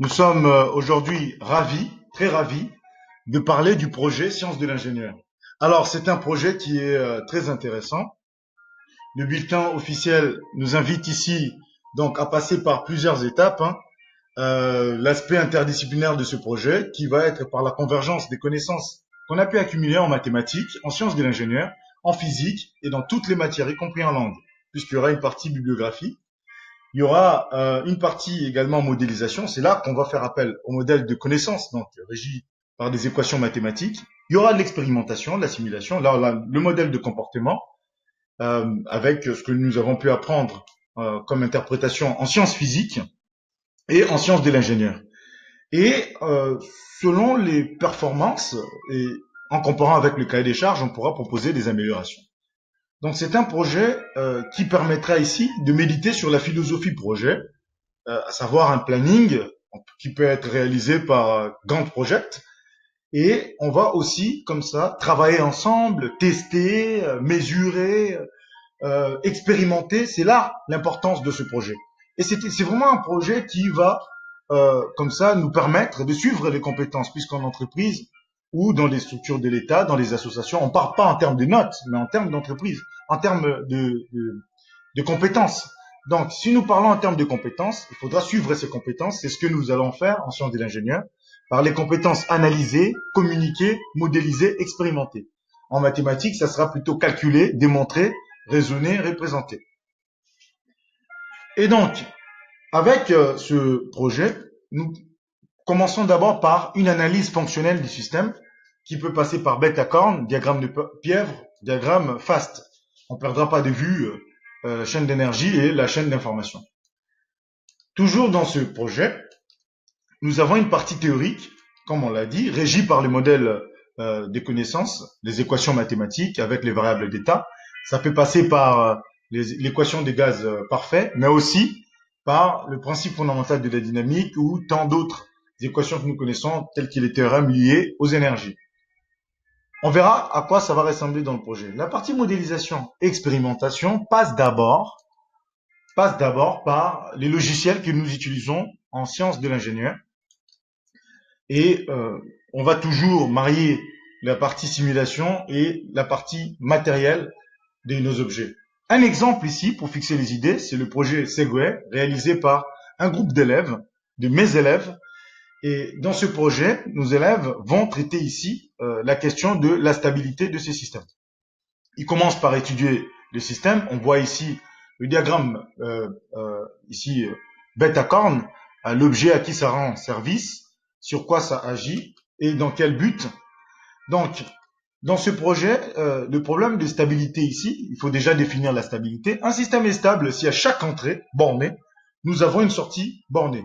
Nous sommes aujourd'hui ravis, très ravis, de parler du projet Sciences de l'ingénieur. Alors, c'est un projet qui est très intéressant. Le bulletin officiel nous invite ici donc à passer par plusieurs étapes. L'aspect interdisciplinaire de ce projet, qui va être par la convergence des connaissances qu'on a pu accumuler en mathématiques, en sciences de l'ingénieur, en physique et dans toutes les matières, y compris en langue, puisqu'il y aura une partie bibliographie. Il y aura une partie également modélisation. C'est là qu'on va faire appel au modèle de connaissances, donc régi par des équations mathématiques. Il y aura de l'expérimentation, de la simulation. Là, on a le modèle de comportement avec ce que nous avons pu apprendre comme interprétation en sciences physiques et en sciences de l'ingénieur. Et selon les performances et en comparant avec le cahier des charges, on pourra proposer des améliorations. Donc c'est un projet qui permettra ici de méditer sur la philosophie projet, à savoir un planning qui peut être réalisé par Gantt Project. Et on va aussi, comme ça, travailler ensemble, tester, mesurer, expérimenter. C'est là l'importance de ce projet. Et c'est vraiment un projet qui va, comme ça, nous permettre de suivre les compétences, puisqu'en entreprise ou dans les structures de l'État, dans les associations, on ne part pas en termes de notes, mais en termes d'entreprise, en termes de compétences. Donc, si nous parlons en termes de compétences, il faudra suivre ces compétences. C'est ce que nous allons faire en sciences de l'ingénieur, par les compétences analysées, communiquer, modéliser, expérimenter. En mathématiques, ça sera plutôt calculer, démontrer, raisonner, représenter. Et donc, avec ce projet, nous commençons d'abord par une analyse fonctionnelle du système qui peut passer par bêta-corne, diagramme de Pièvre, diagramme FAST. On ne perdra pas de vue la chaîne d'énergie et la chaîne d'information. Toujours dans ce projet, nous avons une partie théorique, comme on l'a dit, régie par les modèles des connaissances, les équations mathématiques avec les variables d'état. Ça peut passer par l'équation des gaz parfaits, mais aussi par le principe fondamental de la dynamique ou tant d'autres équations que nous connaissons, telles que les théorèmes liés aux énergies. On verra à quoi ça va ressembler dans le projet. La partie modélisation et expérimentation passe d'abord par les logiciels que nous utilisons en sciences de l'ingénieur. Et on va toujours marier la partie simulation et la partie matérielle de nos objets. Un exemple ici, pour fixer les idées, c'est le projet Segway, réalisé par un groupe d'élèves, de mes élèves. Et dans ce projet, nos élèves vont traiter ici la question de la stabilité de ces systèmes. Ils commencent par étudier le système. On voit ici le diagramme, bêta-corne, l'objet à qui ça rend service, sur quoi ça agit et dans quel but. Donc, dans ce projet, le problème de stabilité ici, il faut déjà définir la stabilité. Un système est stable si à chaque entrée bornée, nous avons une sortie bornée.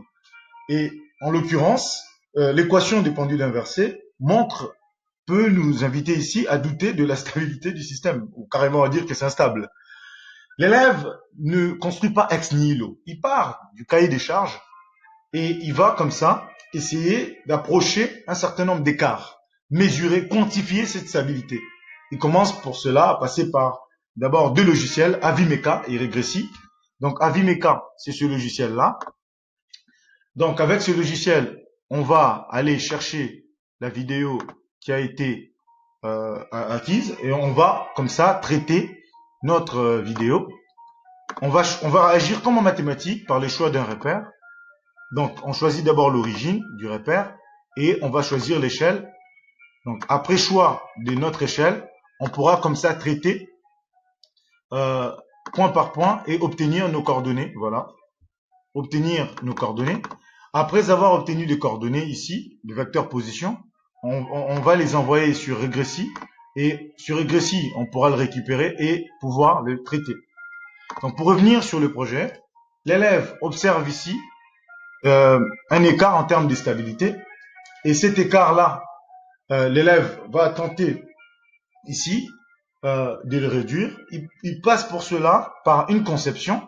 Et en l'occurrence, l'équation des pendules inversées peut nous inviter ici à douter de la stabilité du système, ou carrément à dire que c'est instable. L'élève ne construit pas ex nihilo. Il part du cahier des charges et il va comme ça essayer d'approcher un certain nombre d'écarts, mesurer, quantifier cette stabilité. Il commence pour cela à passer par d'abord deux logiciels, Avimeca et Regressi. Donc Avimeca, c'est ce logiciel-là. Donc avec ce logiciel, on va aller chercher la vidéo qui a été acquise et on va comme ça traiter notre vidéo. On va agir comme en mathématiques par les choix d'un repère. Donc on choisit d'abord l'origine du repère et on va choisir l'échelle. Donc après choix de notre échelle, on pourra comme ça traiter point par point et obtenir nos coordonnées. Voilà, obtenir nos coordonnées. Après avoir obtenu les coordonnées ici, le vecteur position, on va les envoyer sur Regressi. Et sur Regressi, on pourra le récupérer et pouvoir le traiter. Donc pour revenir sur le projet, l'élève observe ici un écart en termes de stabilité. Et cet écart-là, l'élève va tenter ici de le réduire. Il passe pour cela par une conception.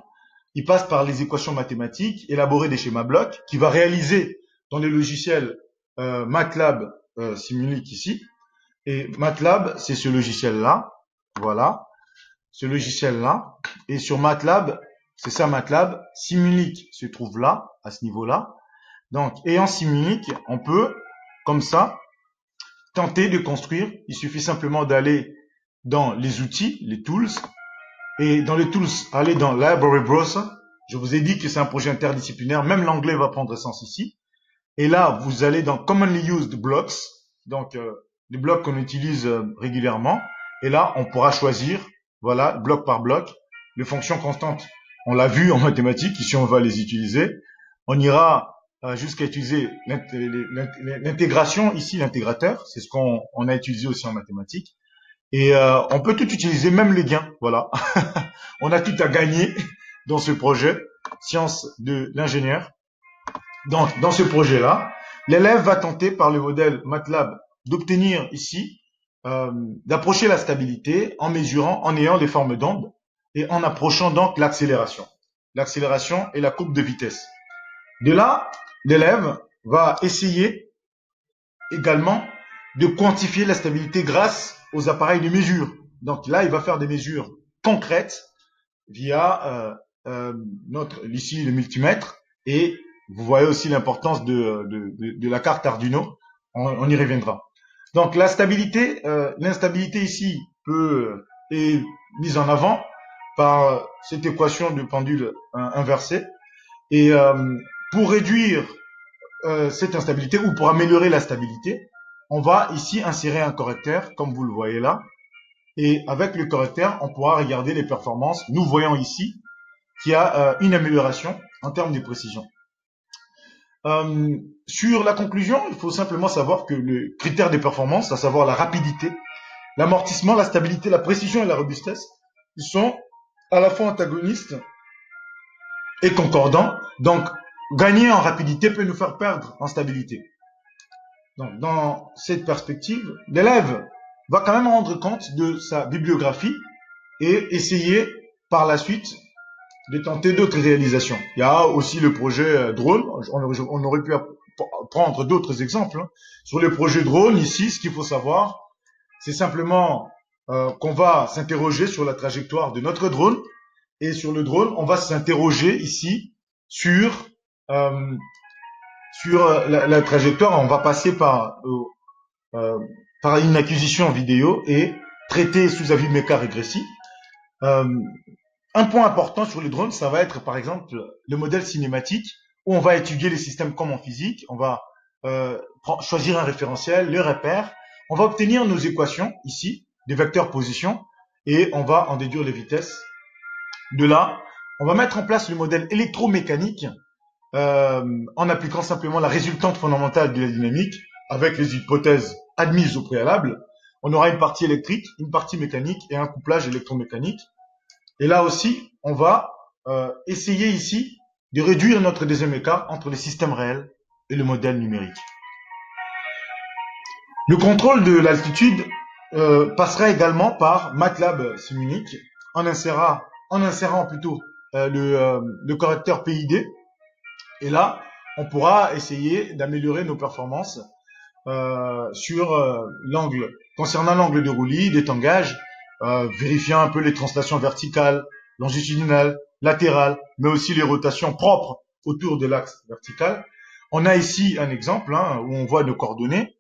Il passe par les équations mathématiques, élaborer des schémas blocs, qu'il va réaliser dans le logiciel MATLAB Simulink ici. Et MATLAB, c'est ce logiciel-là. Voilà, ce logiciel-là. Et sur MATLAB, c'est ça MATLAB. Simulink se trouve là, à ce niveau-là. Donc, ayant Simulink, on peut, comme ça, tenter de construire. Il suffit simplement d'aller dans les outils, les tools, et dans les tools, aller dans Library Browser. Je vous ai dit que c'est un projet interdisciplinaire, même l'anglais va prendre sens ici. Et là, vous allez dans Commonly Used Blocks, donc les blocs qu'on utilise régulièrement. Et là, on pourra choisir, voilà, bloc par bloc, les fonctions constantes. On l'a vu en mathématiques, ici on va les utiliser. On ira jusqu'à utiliser l'intégration, ici l'intégrateur, c'est ce qu'on a utilisé aussi en mathématiques. Et on peut tout utiliser, même les gains, voilà. On a tout à gagner dans ce projet, sciences de l'ingénieur. Donc, dans ce projet-là, l'élève va tenter par le modèle MATLAB d'obtenir ici, d'approcher la stabilité en mesurant, en ayant des formes d'ondes et en approchant donc l'accélération. L'accélération et la courbe de vitesse. De là, l'élève va essayer également de quantifier la stabilité grâce aux appareils de mesure. Donc là, il va faire des mesures concrètes via ici le multimètre, et vous voyez aussi l'importance de la carte Arduino. On y reviendra. Donc la stabilité, l'instabilité ici est mise en avant par cette équation de pendule inversée. Et pour réduire cette instabilité ou pour améliorer la stabilité, on va ici insérer un correcteur, comme vous le voyez là. Et avec le correcteur, on pourra regarder les performances. Nous voyons ici qu'il y a une amélioration en termes de précision. Sur la conclusion, il faut simplement savoir que le critère de performance, à savoir la rapidité, l'amortissement, la stabilité, la précision et la robustesse, ils sont à la fois antagonistes et concordants. Donc, gagner en rapidité peut nous faire perdre en stabilité. Donc, dans cette perspective, l'élève va quand même rendre compte de sa bibliographie et essayer par la suite de tenter d'autres réalisations. Il y a aussi le projet drone. On aurait pu prendre d'autres exemples. Sur le projet drone, ici, ce qu'il faut savoir, c'est simplement qu'on va s'interroger sur la trajectoire de notre drone. Et sur le drone, on va s'interroger ici sur la trajectoire. On va passer par une acquisition vidéo et traiter sous avis méca régressif. Un point important sur le drone, ça va être par exemple le modèle cinématique, où on va étudier les systèmes comme en physique. On va choisir un référentiel, le repère. On va obtenir nos équations ici, des vecteurs position, et on va en déduire les vitesses. De là, on va mettre en place le modèle électromécanique en appliquant simplement la résultante fondamentale de la dynamique avec les hypothèses admises au préalable. On aura une partie électrique, une partie mécanique et un couplage électromécanique. Et là aussi, on va essayer ici de réduire notre deuxième écart entre les systèmes réels et le modèle numérique. Le contrôle de l'altitude passera également par MATLAB Simulink en insérant plutôt le correcteur PID. Et là, on pourra essayer d'améliorer nos performances concernant l'angle de roulis, d'étangage, vérifiant un peu les translations verticales, longitudinales, latérales, mais aussi les rotations propres autour de l'axe vertical. On a ici un exemple où on voit nos coordonnées.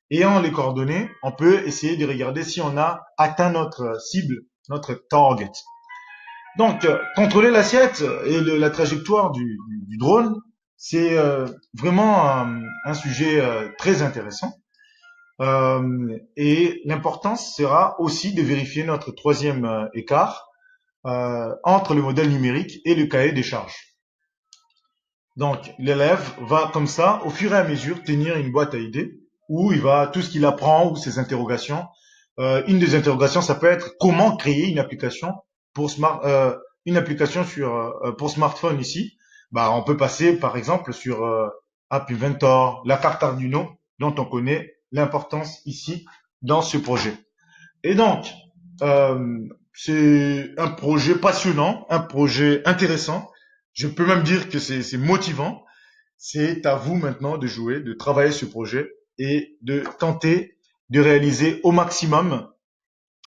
Et en les coordonnées, on peut essayer de regarder si on a atteint notre cible, notre target. Donc, contrôler l'assiette et la trajectoire du drone, c'est vraiment un sujet très intéressant. Et l'importance sera aussi de vérifier notre troisième écart entre le modèle numérique et le cahier des charges. Donc, l'élève va comme ça, au fur et à mesure, tenir une boîte à idées où il va, tout ce qu'il apprend ou ses interrogations. Une des interrogations, ça peut être comment créer une application pour pour smartphone ici. Bah, on peut passer par exemple sur App Inventor, la carte Arduino, dont on connaît l'importance ici dans ce projet. Et donc, c'est un projet passionnant, un projet intéressant. Je peux même dire que c'est motivant. C'est à vous maintenant de jouer, de travailler ce projet et de tenter de réaliser au maximum